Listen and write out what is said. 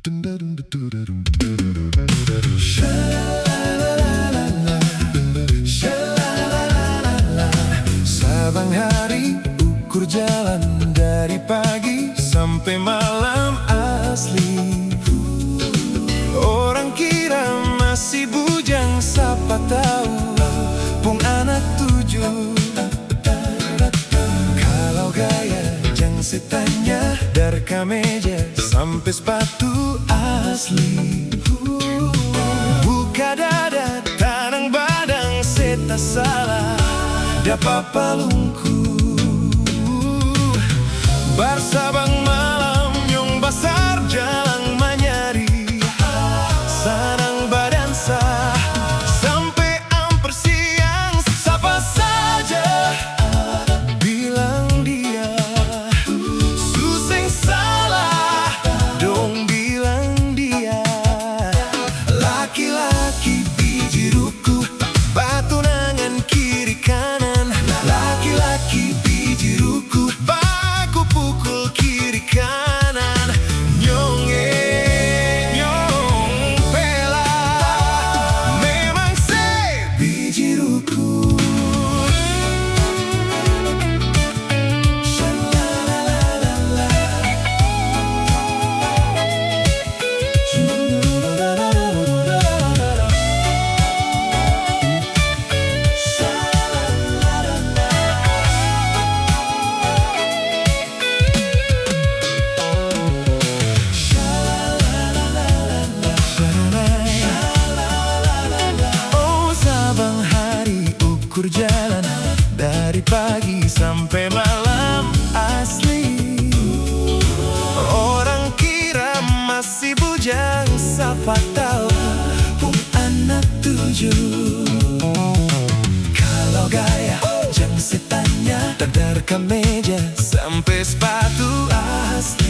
Sabang hari ukur jalan dari pagi sampai malam asli. Orang kira masih bujang, siapa tahu pung anak 7. Kalau gaya jang setanya dari kemeja sampai sepatu asli. Buka dada, tanang badang, seta salah, dapat palungku. Bar sabang malam, nyong basar jalan manyari, sarang badan sah, sampai amper siang. Siapa saja bilang dia suseng salah, dong bilang dia laki-laki bijiruku, batu nangan kiri kanan. Laki-laki bijiruku, baku pukul kiri kanan. Nyong pela, memang se bijiruku. Ukur jalan dari pagi sampai malam asli. Orang kira masih bujang, siapa tahu pung anak 7. Kalau gaya jang setanya dari kemeja sampai sepatu asli.